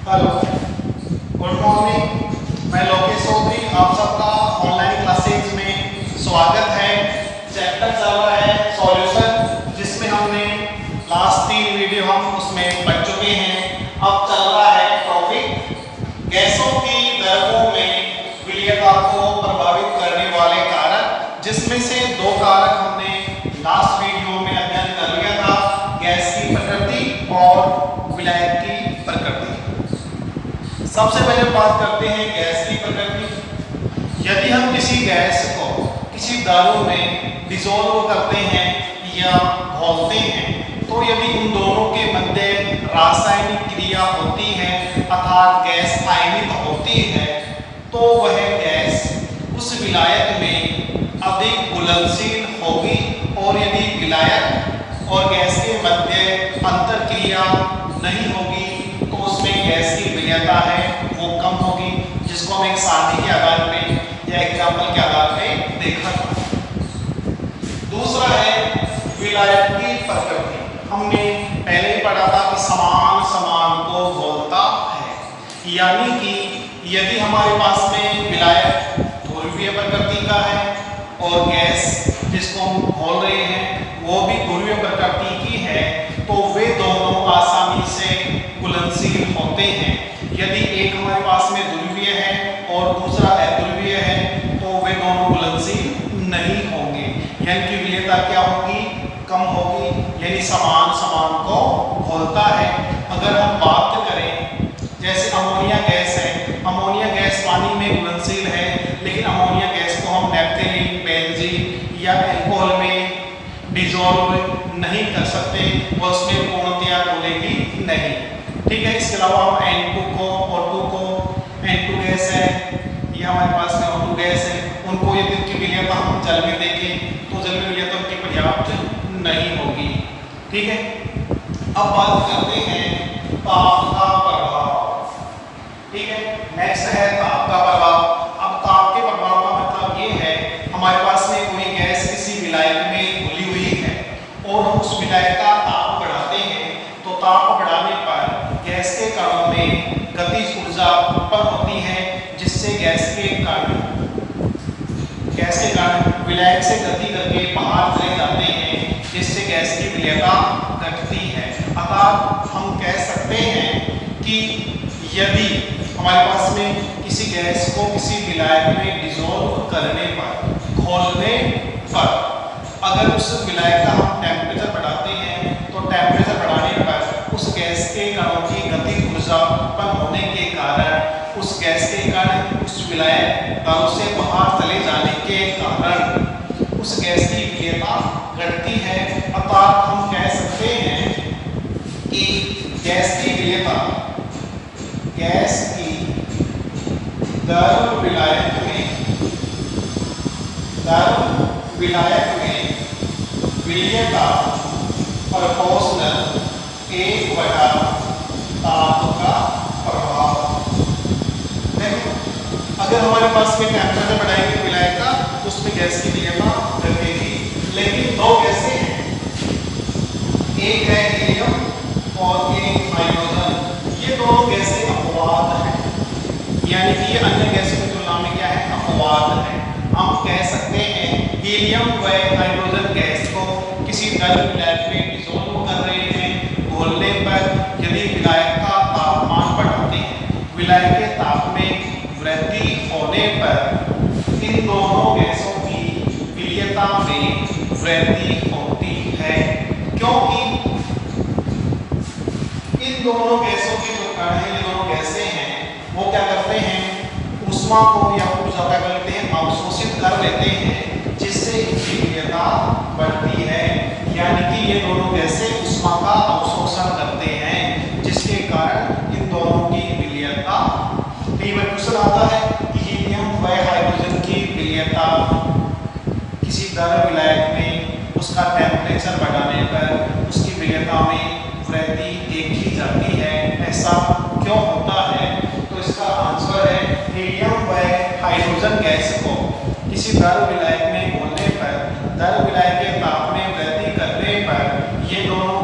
Hello, good morning. मैं लोकेश चौधरी, आप सबका ऑनलाइन क्लासेज में स्वागत है। चैप्टर चल रहा है सॉल्यूशन, जिसमें हमने लास्ट 3 वीडियो हम उसमें पढ़ चुके हैं। अब चल रहा है टॉपिक गैसों की द्रव्यों में विलयता को प्रभावित करने वाले कारक, जिसमें से 2 कारक हमने लास्ट वीडियो में अध्ययन कर लिया था, गैस की प्रकृति और विलायक की प्रकृति। सबसे पहले बात करते हैं गैस की प्रकृति। यदि हम किसी गैस को किसी दारू में डिसॉल्व करते हैं या घोलते हैं, तो यदि उन दोनों के मध्य रासायनिक क्रिया होती है अर्थात गैस आयनित होती है, तो वह गैस उस विलायक में अधिक घुलनशील होगी। और यदि विलायक और गैस के मध्य अंतर क्रिया नहीं होगी, तो उसमें गैस की विलयता है वो कम होगी, जिसको हम एक सारणी के आधार पे या एग्जाम्पल के आधार पे देखा था। दूसरा है विलायक की प्रकृति। हमने पहले ही पढ़ा था कि समान समान को घोलता है, यानी कि यदि हमारे पास में विलायक ध्रुवीय प्रकृति का है और गैस जिसको हम घोल रहे हैं वो भी ध्रुवीय प्रकृति की है, तो वे दोनों आसानी से घुलनशील होते हैं। यदि एक हमारे पास में ध्रुवीय है और दूसरा अध्रुवीय है, तो वे दोनों घुलनशील नहीं होंगे, यानी कि विलयता क्या होगी, कम होगी, यानी समान समान को घोलता है। अगर हम बात करें जैसे अमोनिया गैस है, अमोनिया गैस पानी में घुलनशील है, लेकिन अमोनिया गैस को हम नैप्थेलीन, बेंजीन या अल्कोहल में डिसॉल्व नहीं कर सकते, वह उसमें पूर्णतया घुलेगी नहीं। ठीक है। इसके अलावा हम N2 को O2 को, N2 गैस है, ये हमारे पास में O2 गैस है, उनको यदि उनकी विलयता हम जल में देखें तो जल में विलयता उनकी पर्याप्त नहीं होगी। ठीक है। अब बात करते हैं ताप का प्रभाव। ठीक है। नेक्स्ट है ताप का प्रभाव। अब ताप के प्रभाव का मतलब ये है, हमारे पास में कोई गैस किसी विलायक में घुली हुई है और हम उस विलायक का ताप बढ़ाते हैं, तो ताप बढ़ाने पर गैस के कणों में गतिज ऊर्जा उत्पन्न होती है, जिससे गैस के कण विलायक से गति करके बाहर चले जाते हैं, जिससे गैस की विलयता घटती है। अर्थात हम कह सकते हैं कि यदि हमारे पास में किसी गैस को किसी विलायक में डिसॉल्व करने पर, घोलने पर, अगर उस विलायक का हम टेम्परेचर बढ़ाते हैं, तो टेम्परेचर बढ़ाने पर उस गैस के कणों की गतिज ऊर्जा उत्पन्न होने के कारण उस गैस के कण उस विलायक दारू से बाहर चले जाने के कारण उस गैस की विलयता घटती है। अर्थात हम कह सकते हैं कि गैस की विलयता, गैस की द्रव विलायक में विलयता प्रोपोर्शनल 1/ताप का प्रभाव। देखो, अगर हमारे पास में टेम्परेचर बढ़ाएंगे विलायक का, तो उसमें गैस की विलयता घटेगी। लेकिन 2 गैसें हैं, एक है हीलियम और एक हाइड्रोजन। ये दोनों गैसें अपवाद हैं, यानी कि ये अन्य गैसों की तुलना में क्या है, अपवाद है। हम कह सकते हैं हीलियम व हाइड्रोजन गैस को किसी द्रव विलायक में डिसॉल्व कर रहे हैं, घोलने पर यदि विलायक का तापमान बढ़ाते हैं, विलायक के ताप में वृद्धि होने पर इन दोनों गैसों की विलयता में वृद्धि होती है, क्योंकि इन दोनों गैसों के जो कण हैं, ये दोनों गैसें हैं, वो क्या करते हैं, ऊष्मा को या ऊर्जा क्या करते हैं, अवशोषित कर लेते हैं, जिससे इनकी विलयता बढ़ती है। यानी कि ये दोनों गैसें ऊष्मा का अवशोषण करते हैं, जिसके कारण इन दोनों की विलयता। कई बार क्वेश्चन आता है कि हीलियम व हाइड्रोजन की विलयता किसी द्रव विलायक में उसका टेम्परेचर बढ़ाने पर उसकी विलयता में वृद्धि देखी जाती है, ऐसा क्यों होता है? तो इसका आंसर है हीलियम व हाइड्रोजन गैस को किसी द्रव विलायक में घोलने पर, द्रव विलायक के ताप में वृद्धि करने पर ये दोनों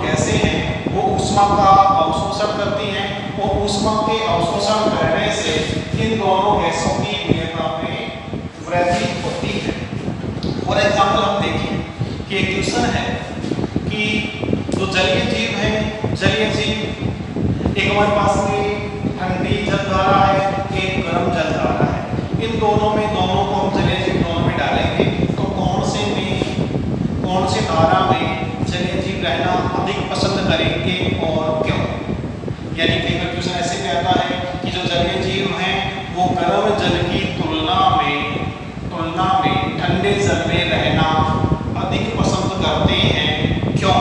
गैसें हैं वो ऊष्मा का अवशोषण अवशोषण करती हैं और ऊष्मा के अवशोषण करने से इन दोनों गैसों की विलेयता में वृद्धि होती है। फॉर एग्जाम्पल हम देखें कि एक क्वेश्चन है कि जो जलीय जीव है, जलीय जीव, एक हमारे पास में ठंडी जलधारा है, एक गर्म जलधारा है। इन दोनों को हम जलीय जीव दोनों में डालेंगे तो कौन से धारा में जलीय जीव रहना अधिक पसंद करेंगे और क्यों? यानी कि क्वेश्चन ऐसे भी आता है कि जो जलीय जीव हैं वो गर्म जल की तुलना में ठंडे जल में रहना अधिक पसंद करते हैं, क्यों?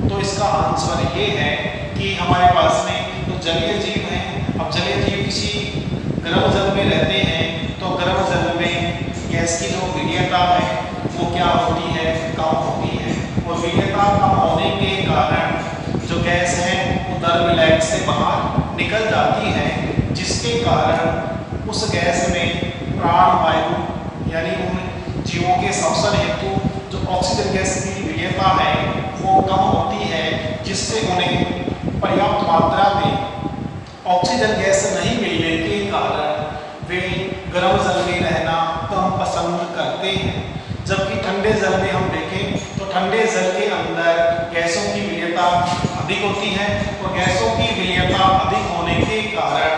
तो इसका आंसर ये है कि हमारे पास में जो जलीय जीव हैं, अब जलीय जीव किसी गर्म जल में रहते हैं तो गर्म जल में गैस की जो विलेयता है वो क्या होती है? कम होती है। और विलेयता कम होने के कारण जो गैस है वो दर विलायक से बाहर निकल जाती है, जिसके कारण उस गैस में प्राण वायु यानी उन जीवों के श्वसन हेतु जो ऑक्सीजन गैस की विलेयता है वो कम होती है, जिससे उन्हें पर्याप्त मात्रा में ऑक्सीजन गैस नहीं मिलने के कारण वे गर्म जल में रहना कम पसंद करते हैं। जबकि ठंडे जल में हम देखें तो ठंडे जल के अंदर गैसों की विलेयता अधिक होती है और गैसों की विलेयता अधिक होने के कारण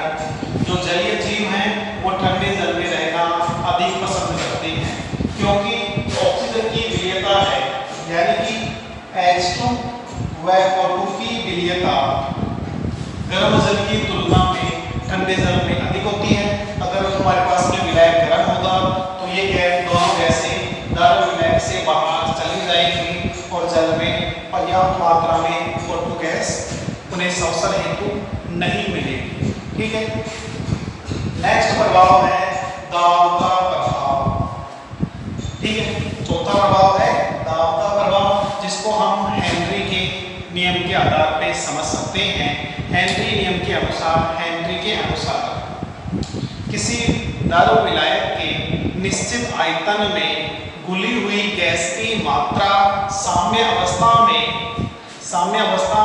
जो जलीय जीव हैं वो ठंडे जल में रहना अधिक पसंद करते हैं, क्योंकि ऑक्सीजन की विलेयता है यानी कि H2 व O2 की विलेयता गर्म जल की तुलना में ठंडे जल में अधिक होती है। अगर हमारे पास में विलायक गर्म होगा तो ये दोनों गैसें दर विलायक से बाहर चली जाएंगी और जल में पर्याप्त मात्रा में O2 गैस उन्हें श्वसन हेतु नहीं मिलेगी। ठीक है, नेक्स्ट प्रभाव है दाब का प्रभाव। ठीक है, चौथा प्रभाव है दाब का प्रभाव, जिसको हम हेनरी के नियम के आधार पे समझ सकते हैं। हेनरी नियम के अनुसार किसी दाब विलायक के निश्चित आयतन में घुली हुई गैस की मात्रा साम्य अवस्था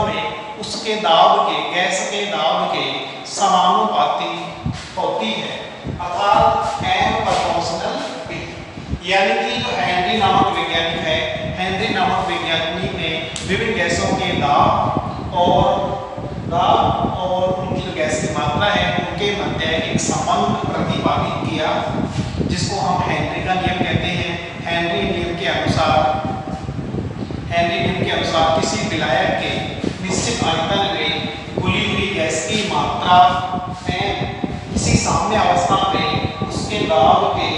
में उसके दाब के गैस के दाब के समानुपाती होती है, अर्थात M प्रोपोर्शनल P। यानी कि जो हेनरी नामक वैज्ञानिक है, हेनरी नामक वैज्ञानिक ने विभिन्न गैसों के दाब और उनकी जो गैस की मात्रा है उनके मध्य एक संबंध प्रतिपादित किया, जिसको हम हेनरी का नियम कहते हैं। हेनरी नियम के अनुसार किसी विलायक के निश्चित आयतन में घुली हुई गैस की मात्रा किसी साम्य अवस्था में उसके दाब के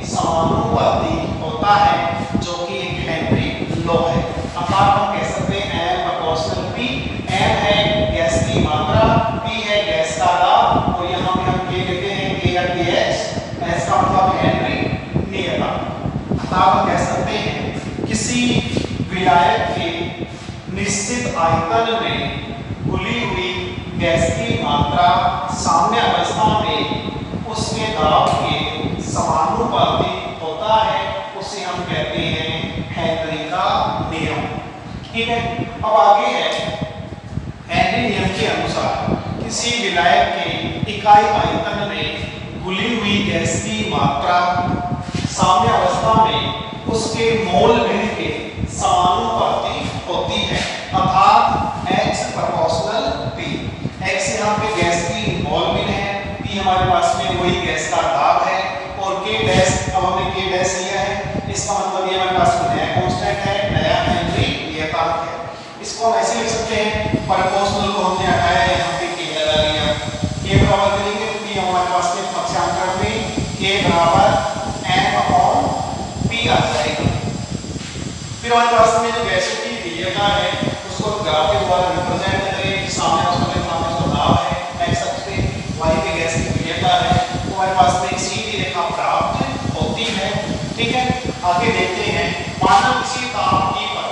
समानुपाती होता है, जो कि एक हेनरी लॉ है। अर्थात हम कह सकते हैं M प्रोपोर्शनल P। M है गैस की मात्रा, P है गैस का दाब और यहाँ पे हम K लेते हैं K या KH, S का मतलब हेनरी नियता। अर्थात हम कह सकते हैं किसी विलायक के निश्चित आयतन में घुली हुई गैस की मात्रा साम्य अवस्था में उसके दाब के समानुपाती होता है, उसे हम कहते हैं हेनरी का नियम। ठीक है, अब आगे है हेनरी नियम के अनुसार किसी विलायक के इकाई आयतन में घुली हुई गैस की मात्रा साम्य अवस्था में उसके मोल भिन्न के समानुपाती होती है, अर्थात X प्रोपोर्शनल P। X यहाँ पे गैस की मोल भिन्न है, P हमारे पास में वही गैस का दाब है और K डैश, अब हमने K डैश लिया है, इसका मतलब ये हमारे पास में नया कांस्टेंट है, नया हेनरी नियतांक है। इसको हम ऐसे लिख सकते हैं, प्रोपोर्शनल को हमने हटाया, यहाँ पे K लगा लिया, K बराबर करेंगे तो P हमारे पास में पक्षांतर में K बराबर M/P आ जाएगा। फिर हमारे पास में जो गैसों की विलेयता है उसको ग्राफ के द्वारा रिप्रेजेंट करें। सामने उसका दाब है, x अक्ष पे y पे गैस की विलेयता है, तो हमारे पास में एक सीधी रेखा प्राप्त होती है। ठीक है, आगे देखते हैं माना किसी ताप T पर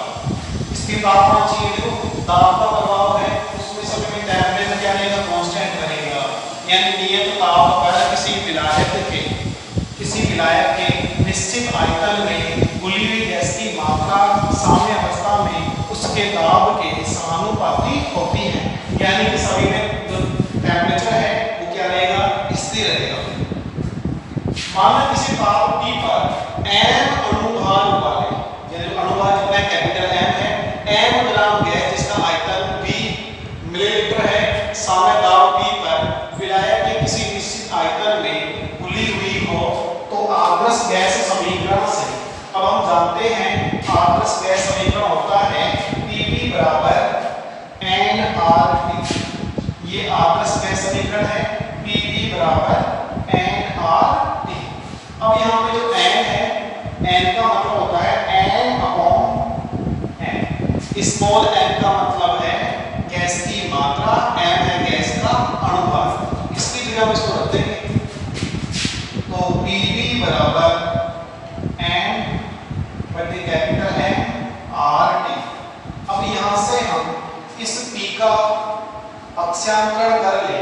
स्थिर तापमान चाहिए, देखो दाब का प्रभाव है, उसमें समय में टेम्परेचर क्या रहेगा, कांस्टेंट रहेगा। यानी नियत ताप पर किसी विलायक के निश्चित आयतन में घुली हुई गैस की मात्रा साम्य अवस्था में उसके दाब के समानुपाती होती है। यानी कि सभी में जो टेम्परेचर है वो क्या रहेगा, स्थिर रहेगा। माना किसी ताप T पर m अणुभार वाले, यानी जो अणुभार कितना है, कैपिटल M है, m ग्राम गैस जिसका आयतन V मिलीलीटर है, सामने दाब P पर विलायक के किसी निश्चित आयतन में घुली हुई हो, तो आदर्श गैस समीकरण से अब हम जानते हैं आदर्श गैस समीकरण होता है Pv बराबर nRT। ये आदर्श गैस समीकरण है, Pv बराबर nRT। अब यहाँ पे जो n है, n का मतलब होता है n upon n। Small n का मतलब है गैस की मात्रा, m है गैस का अणुभार। इसकी जगह हम इसको रख देंगे, तो Pv बराबर n बटे कैपिटल M RT। अब यहाँ से हम इस P का अक्षांतरण कर ले,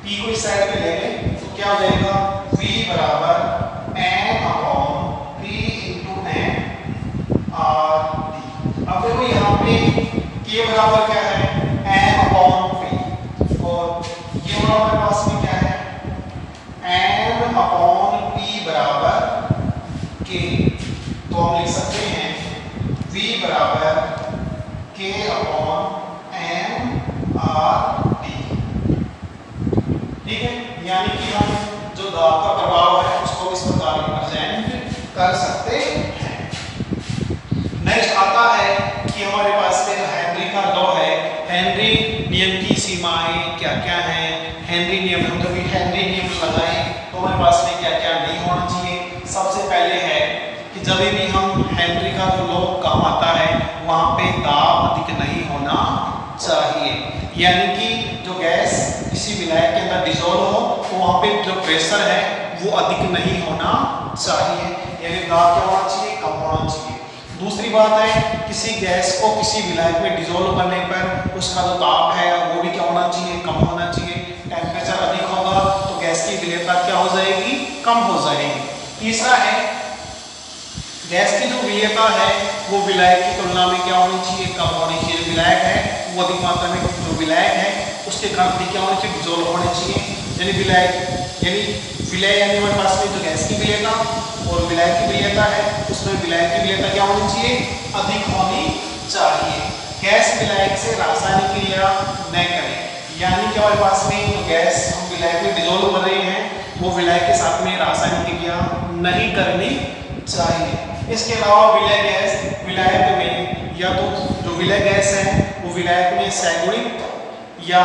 P को इस साइड पे ले लें, तो क्या हो जाएगा, V बराबर n upon P into n RT। अब देखो यहाँ पे K बराबर क्या है, m अपॉन P, और ये हमारे पास में क्या है, n अपॉन P बराबर K। तो हम लिख सकते हैं V बराबर K अपॉन m RT। ठीक है, यानी कि हम जो दाब का प्रभाव है उसको इस प्रकार रिप्रेजेंट कर सकते हैं। नेक्स्ट आता है कि हमारे पास में हेनरी का लॉ है, हेनरी नियम की सीमाएं क्या क्या हैं। हेनरी नियम, हम जब हेनरी नियम लगाएं तो हमारे पास में क्या क्या नहीं होना चाहिए। सबसे पहले है कि जब भी हम हेनरी का जो लॉ काम आता है वहां पे दाब अधिक नहीं होना चाहिए, यानी कि जो गैस किसी विलायक के अंदर डिसॉल्व हो तो वहां पे जो प्रेशर है वो अधिक नहीं होना चाहिए, यानी दाब क्या होना चाहिए, कम होना चाहिए। दूसरी बात है किसी गैस को किसी विलायक में डिसॉल्व करने पर उसका जो ताप है वो भी क्या होना चाहिए, कम होना चाहिए। टेम्परेचर अधिक होगा तो गैस की विलेयता क्या हो जाएगी, कम हो जाएगी। तीसरा है गैस की जो विलेयता है वो विलायक की तुलना में क्या होनी चाहिए, कम होनी चाहिए। जो विलायक है वो अधिक मात्रा में, जो विलायक है उसके कण भी क्या होने चाहिए, डिसॉल्व होने चाहिए। यानी विलायक यानी विलय यानी हमारे पास में जो गैस की विलेयता और विलायक की विलेयता है उसमें विलायक की विलेयता क्या होनी चाहिए, अधिक होनी चाहिए। गैस विलायक से रासायनिक क्रिया न करें, यानी कि हमारे पास में जो गैस हम विलायक में डिसॉल्व कर रहे हैं वो विलायक के साथ में रासायनिक क्रिया नहीं करनी चाहिए। इसके अलावा विलय गैस विलायक में या तो जो विलय गैस है वो विलायक में सैगुणिक या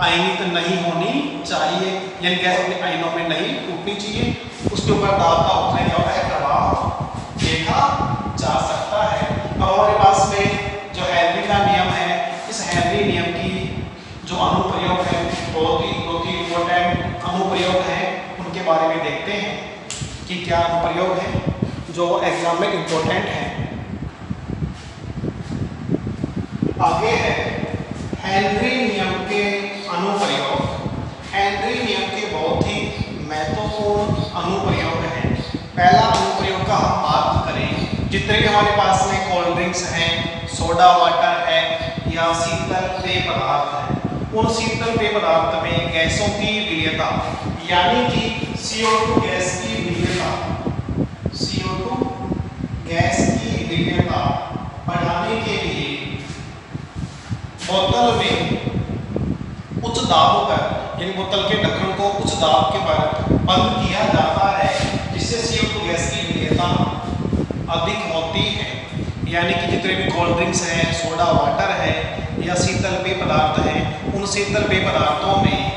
आयनिक नहीं होनी चाहिए, यानी गैस अपने आयनों में नहीं टूटनी चाहिए। उसके ऊपर दाब का उतना क्या होता है, प्रभाव देखा जा सकता है। अब हमारे पास में जो हेनरी का नियम है, इस हेनरी नियम की जो अनुप्रयोग है बहुत ही इम्पोर्टेंट अनुप्रयोग है, उनके बारे में देखते हैं कि क्या अनुप्रयोग है जो एग्जाम में इम्पोर्टेंट है। आगे है हेनरी नियम के अनुप्रयोग। हेनरी नियम के बहुत ही महत्वपूर्ण अनुप्रयोग हैं। पहला अनुप्रयोग का हम बात करें, जितने भी हमारे पास में कोल्ड ड्रिंक्स हैं, सोडा वाटर है या शीतल पेय पदार्थ है, उन शीतल पेय पदार्थ में गैसों की विलेयता यानी कि CO2 गैस की विलेयता, CO2 गैस की विलेयता बढ़ाने के लिए बोतल में उच्च दाब पर, यानी बोतल के ढक्कन को उच्च दाब के पर बंद किया जाता है, जिससे CO2 गैस की विलेयता अधिक होती है। यानी कि जितने भी कोल्ड ड्रिंक्स हैं, सोडा वाटर है या शीतल पेय पदार्थ हैं, उन शीतल पेय पदार्थों में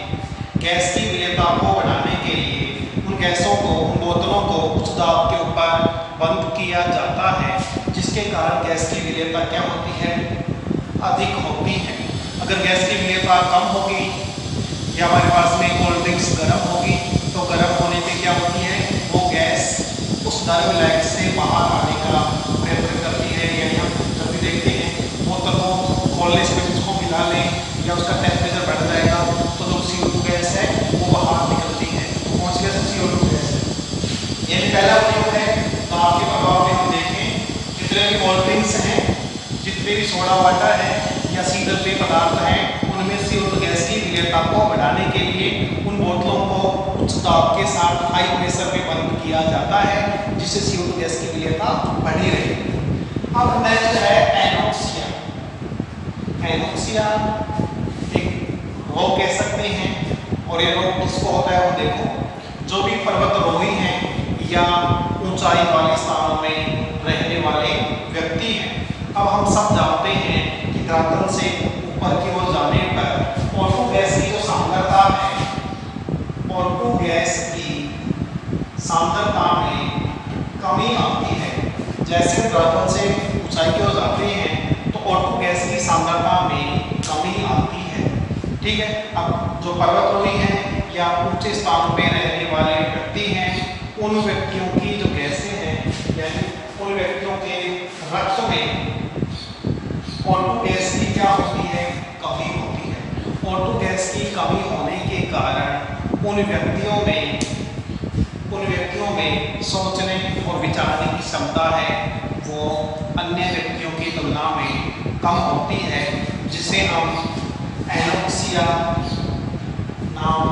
गैस की विलेयता को बढ़ाने के लिए उन गैसों को, उन बोतलों को उच्च दाब के ऊपर बंद किया जाता है, जिसके कारण गैस की विलेयता क्या होती है, अधिक होती है। अगर गैस की विलेयता कम होगी या हमारे पास में कोल्ड ड्रिंक्स गर्म होगी तो गर्म होने पे क्या होती है, वो गैस उस गर्म विलायक से बाहर आने का प्रयत्न करती है। यानी हम जब भी देखते हैं बोतल को खोलने से उसको मिला लें या उसका टेम्परेचर बढ़ जाएगा तो जो CO2 गैस है वो बाहर निकलती है। कौन सी गैस, CO2 गैस है। यानी पहला प्रयोग है दाब के प्रभाव में हम देखें, जितने भी कोल्ड ड्रिंक्स हैं, जितने भी सोडा वाटर है या शीतल पेय पदार्थ हैं, उनमें में CO2 गैस की विलेयता को बढ़ाने के लिए उन बोतलों को उच्च दाब के साथ हाई प्रेशर पे बंद किया जाता है, जिससे CO2 गैस की विलेयता बढ़ी रहे। अब नेक्स्ट है एनोक्सिया। एनोक्सिया एक रोग कह सकते हैं, और ये रोग किसको होता है वो देखो। जो भी पर्वतारोही हैं या ऊंचाई वाले स्थानों में रहने वाले व्यक्ति हैं। अब हम सब जानते हैं कि धरातल से ऊपर की ओर जाने पर O2 गैस की जो सांद्रता है, O2 गैस की सांद्रता में कमी आती है। जैसे धरातल से ऊंचाई की ओर जाते हैं तो O2 गैस की सांद्रता में कमी आती है। ठीक है। अब जो पर्वतारोही हैं या ऊंचे स्थानों पर रहने वाले व्यक्ति हैं, उन व्यक्तियों की जो गैसें हैं, यानी उन व्यक्तियों के रक्त में O2 गैस की क्या होती है, कमी होती है। O2 गैस की कमी होने के कारण उन व्यक्तियों में सोचने और विचारने की क्षमता है वो अन्य व्यक्तियों की तुलना में कम होती है, जिसे हम एनोक्सिया नाम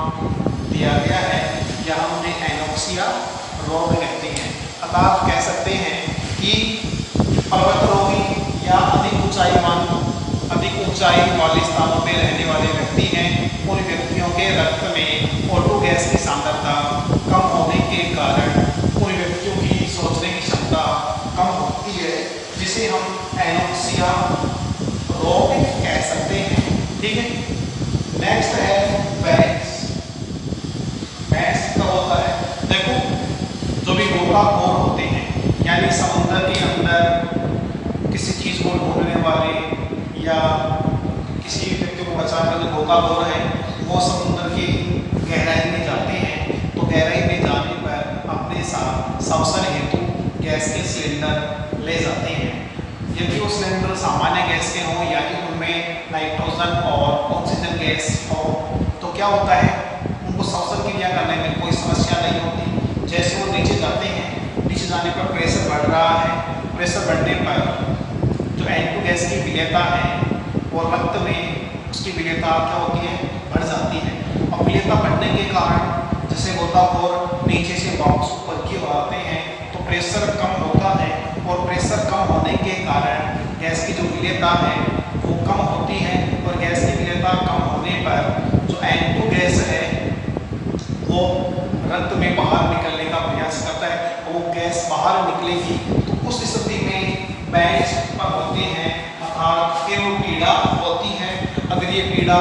दिया गया है, या हम एनोक्सिया रोग कहते हैं। अतः आप कह सकते हैं कि पर्वतारोही या अधिक ऊंचाई वाले स्थानों में रहने वाले व्यक्ति हैं, उन व्यक्तियों के रक्त में O2 गैस की सांद्रता कम होने के कारण उन व्यक्तियों की सोचने की क्षमता कम होती है, जिसे हम एनोक्सिया रोग कह सकते हैं। ठीक है। नेक्स्ट है बेंस। बेंस क्या होता है, देखो जो भी गोताखोर होते हैं, यानी समुद्र के अंदर किसी चीज को ढूंढने वाले या किसी व्यक्ति को बचाकर जो गोताखोर है, वो समुद्र की गहराई में जाते हैं। तो गहराई में जाने पर अपने साथ श्वसन हेतु गैस के सिलेंडर ले जाते हैं। यदि वो सिलेंडर सामान्य गैस के हों, यानी उनमें नाइट्रोजन और ऑक्सीजन गैस हो, तो क्या होता है, उनको श्वसन क्रिया करने में कोई समस्या नहीं होती। जैसे वो नीचे जाते हैं, नीचे जाने पर प्रेशर बढ़ रहा है, प्रेशर बढ़ने पर जो N2 गैस की विलेयता है और रक्त में उसकी विलेयता क्या होती है, बढ़ जाती है। और विलेयता बढ़ने के कारण जैसे गोताखोर नीचे से वापस ऊपर की ओर आते हैं तो प्रेशर कम होता है, और प्रेशर कम होने के कारण गैस की जो विलेयता है वो कम होती है, और गैस की विलेयता कम होने पर जो N2 गैस है वो रक्त में बाहर निकलने का प्रयास करता है, और वो गैस बाहर निकलेगी। तो उस स्थिति में बेंस उत्पन्न होते हैं, अर्थात तीव्र पीड़ा होती है। अगर ये पीड़ा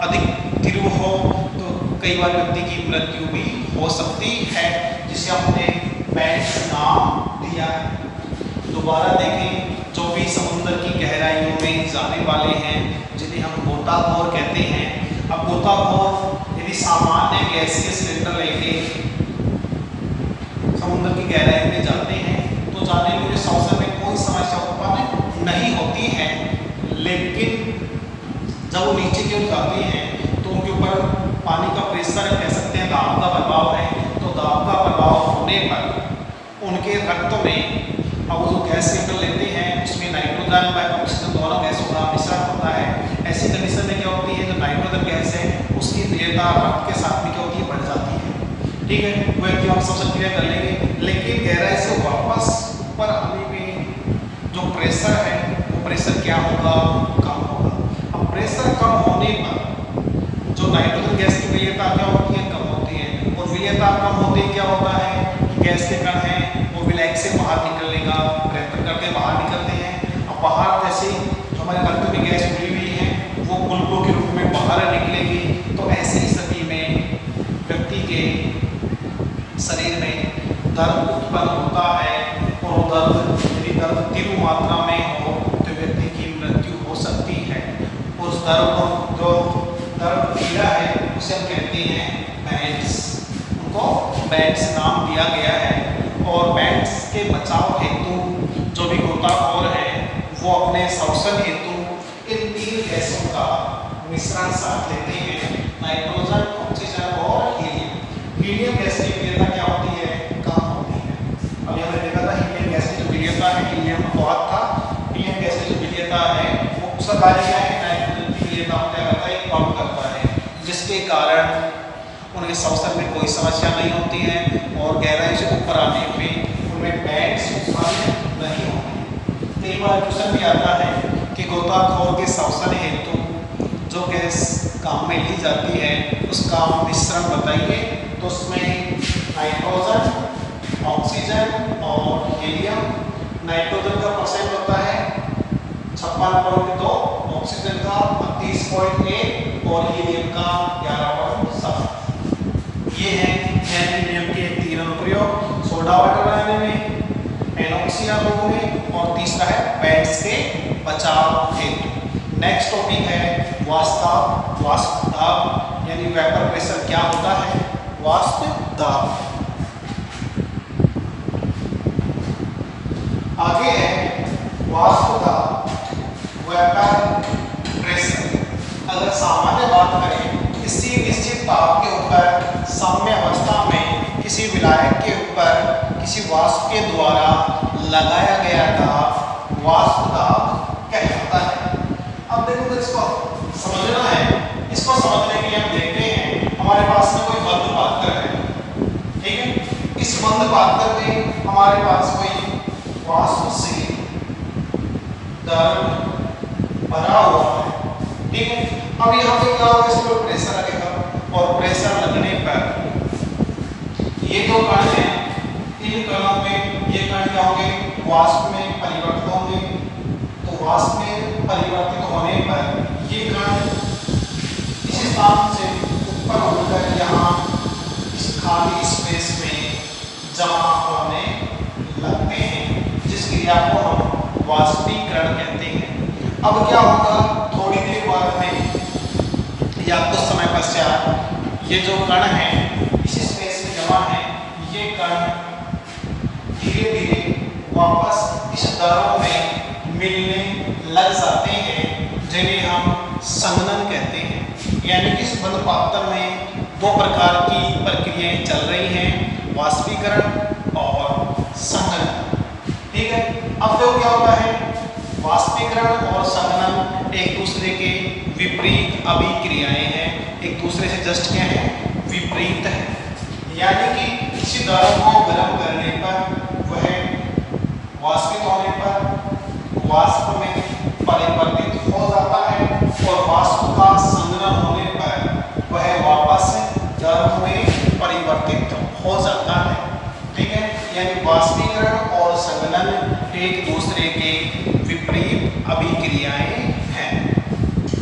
अधिक तीव्र हो तो कई बार व्यक्ति की मृत्यु भी हो सकती है, जिसे हमने बेंस नाम दिया है। दोबारा देखें, जो भी समुद्र की गहराइयों में जाने वाले हैं, जिन्हें हम गोताखोर कहते हैं। अब गोताखोर यदि सामान्य गैस के सिलेंडर लेके समुद्र की गहराई में जाते हैं तो जाने में श्वसन में कोई समस्या उत्पन्न नहीं होती है, लेकिन जब वो नीचे की ओर जाते हैं तो उनके ऊपर पानी का प्रेशर, कह सकते हैं दाब का प्रभाव है। तो दाब का प्रभाव होने पर उनके रक्त में, अब वो जो गैस सिलेंडर लेते हैं उसमें नाइट्रोजन व ऑक्सीजन दोनों गैसों का मिश्रण होता है। ऐसी कंडीशन में क्या होती है, जो नाइट्रोजन गैस है उसकी विलेयता रक्त के साथ में क्या होती है, बढ़ जाती है। ठीक है, वो व्यक्ति हम श्वसन क्रिया कर लेंगे, लेकिन गहराई से वापस ऊपर आने में जो प्रेशर है वो प्रेशर क्या होगा, कम होगा। अब प्रेशर कम होने पर जो नाइट्रोजन गैस की विलेयता क्या होती है, कम होती है, और विलेयता कम होते क्या होता है, गैस के कण हैं वो विलायक से बाहर निकलने का प्रयत्न करके बाहर निकलते हैं। अब बाहर जैसे हमारे रक्त में गैस जुड़ी हुई है वो बुलबुलों के रूप में बाहर निकलेगी। तो ऐसी स्थिति में व्यक्ति के शरीर में दर्द उत्पन्न होता है, और दर्द यदि दर्द तीव्र मात्रा में हो तो व्यक्ति की मृत्यु हो सकती है। उस दर्द को, जो दर्द पीड़ा है, उसे हम कहते हैं बेंस। उनको बेंस नाम दिया गया है। और बेंस के बचाव हेतु जो भी गोताखोर है वो अपने श्वसन हेतु इन तीन गैसों का मिश्रण साथ लेते हैं, नाइट्रोजन, ऑक्सीजन और हीलियम। हीलियम गैस की विलेयता क्या होती है, कम होती है। अब यहाँ पे देखा था हीलियम गैस की जो विलेयता है, हीलियम बहुत था, हीलियम गैस की जो विलेयता है वो उसका कार्य क्या है, नाइट्रोजन की विलेयता क्या करता है, जिसके कारण उनके श्वसन में कोई समस्या नहीं होती है और गहराई से ऊपर आने पे उनमें बैंड्स उत्पन्न नहीं होते। कई बार क्वेश्चन भी आता है कि गोताखोर के श्वसन हेतु जो गैस काम में ली जाती है उसका मिश्रण बताइए। तो उसमें नाइट्रोजन, ऑक्सीजन और हीलियम। नाइट्रोजन का परसेंट होता है 56.2, ऑक्सीजन का 32.1 और हीलियम का 11.7। ये है एल्यूमीनियम के 3 अनुप्रयोग, सोडा वाटर बनाने में, एनॉक्सिया रोग में और तीसरा है बैंड्स के बचाव हेतु। नेक्स्ट टॉपिक है वाष्प दाब यानी वेपर प्रेशर क्या होता है। वाष्प दाब आगे है वाष्प दाब वेपर प्रेशर। अगर सामान्य बात करें किसी निश्चित ताप के ऊपर साम्य अवस्था में किसी विलायक के ऊपर किसी वाष्प के द्वारा लगाया गया दाब वाष्प दाब कहलाता है। अब देखो इसको समझना है, इसको समझने के लिए हम देखते हैं हमारे पास में कोई बंद पात्र है, ठीक है। इस बंद पात्र में हमारे पास कोई वाष्प से द्रव भरा हुआ है, ठीक है। अब यहाँ पे क्या होगा, इस पर प्रेशर लगेगा और प्रेशर लगने पर ये जो कण है इन कणों में ये कण क्या होंगे, वाष्प में परिवर्तित होंगे। तो वाष्प में परिवर्तित होने पर ये कण इस स्थान से ऊपर उठकर यहाँ इस खाली स्पेस में जमा होने लगते हैं, जिस क्रिया को हम वाष्पीकरण कहते हैं। अब क्या होगा, थोड़ी देर बाद में या कुछ समय पश्चात ये जो कण है इस स्पेस में जमा है, ये कण धीरे धीरे वापस इस दरों में मिलने लग जाते हैं, जिन्हें हम संघनन कहते हैं। यानी कि इस बंद पात्र में दो प्रकार की प्रक्रियाएं चल रही हैं, वाष्पीकरण और संघनन, ठीक है। अब तो क्या होता है, वाष्पीकरण और संघनन एक दूसरे के विपरीत अभिक्रियाएं हैं, एक दूसरे से जस्ट क्या है, विपरीत है। यानी कि किसी द्रव को गर्म करने पर वह वाष्पित होने पर वाष्प में परिवर्तित हो जाता है और वाष्प का संघनन होने पर वह वापस द्रव में परिवर्तित हो जाता है, ठीक है। यानी वाष्पीकरण और संघनन एक दूसरे के विपरीत अभिक्रियाएं हैं।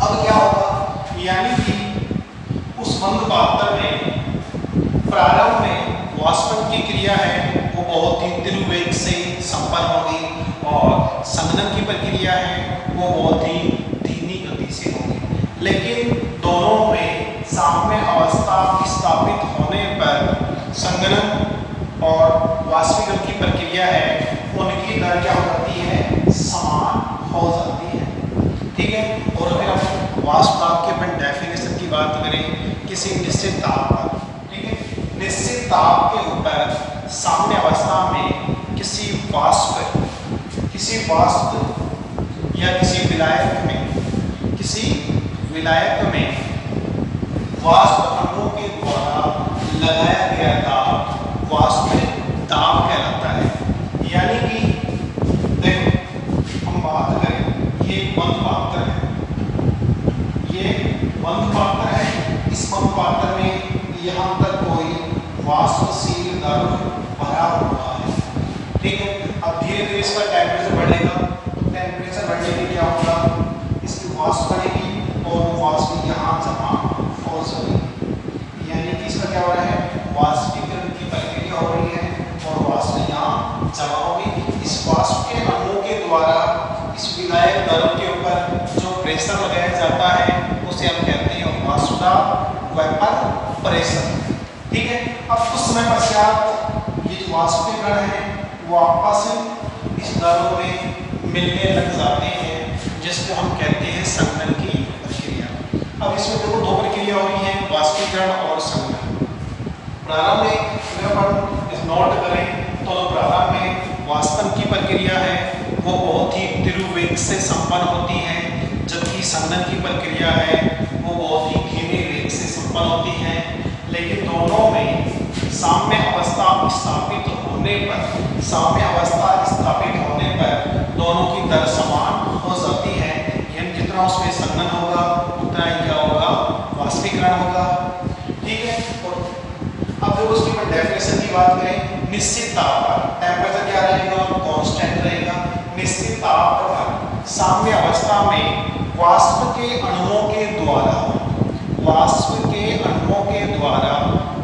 अब क्या होगा, यानी कि उस बंद पात्र में प्रारंभ में वाष्पन की क्रिया है वो बहुत ही तीव्र वेग से संपन्न होगी और संघनन की प्रक्रिया है वो बहुत ही धीमी गति से होगी। लेकिन दोनों में साम्य अवस्था स्थापित होने पर संघनन और वाष्पीकरण की प्रक्रिया है उनकी दर क्या हो जाती है, समान हो जाती है, ठीक है। और अगर हम वाष्प दाब के अपन डेफिनेशन की बात करें किसी निश्चित ताप पर, ठीक है, निश्चित ताप के ऊपर साम्य अवस्था में किसी वाष्प या किसी विलायक में वाष्प अणुओं के द्वारा लगाया गया दाब वाष्प दाब कहलाता है। यानी कि देखो हम बात करें, ये बंद पात्र है, ये बंद पात्र है, इस बंद पात्र में यहाँ तक कोई वाष्पशील द्रव भरा हुआ है, ठीक है। अब धीरे धीरे इसका टेम्परेचर बढ़ेगा, तो टेम्परेचर बढ़ने के क्या होगा, इसकी वाष्प बढ़ेगी और वाष्प यहाँ जमा हो जाएगी। यानी कि इसका क्या हो रहा है, वाष्पीकरण की प्रक्रिया हो रही है और वाष्प यहाँ जमा होगी। इस वाष्प के अणुओं के द्वारा इस विलायक द्रव के ऊपर जो प्रेशर लगाया जाता है उसे हम कहते हैं वाष्प दाब वेपर प्रेशर, ठीक है। अब कुछ समय पश्चात ये जो वाष्पीकरण है वो आपस इस द्रव में मिलने लग जाते हैं, जिसको हम कहते हैं संघनन की प्रक्रिया। अब इसमें देखो दो प्रक्रिया हो रही है, वाष्पीकरण और संघनन। प्रारंभ में अगर अपन इस नोट करें तो प्रारंभ में वाष्पन की प्रक्रिया है वो बहुत ही तीव्र वेग से संपन्न होती है, जबकि संघनन की प्रक्रिया है वो बहुत ही धीमे वेग से संपन्न होती है, लेकिन दोनों में साम्य अवस्था स्थापित होने पर दोनों की दर समान हो जाती है, यानी जितना उसमें संघनन होगा उतना ही क्या होगा, वाष्पीकरण होगा। ठीक है। और अब जो उसकी डेफिनेशन की बात करें, निश्चित ताप पर टेम्परेचर क्या रहेगा, कांस्टेंट रहेगा। निश्चित ताप पर साम्य अवस्था में वाष्प के अणुओं के द्वारा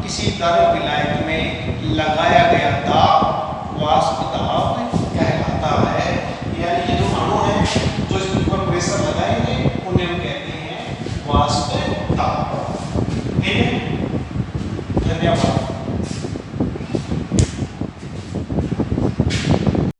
किसी द्रव विलायक में लगाया गया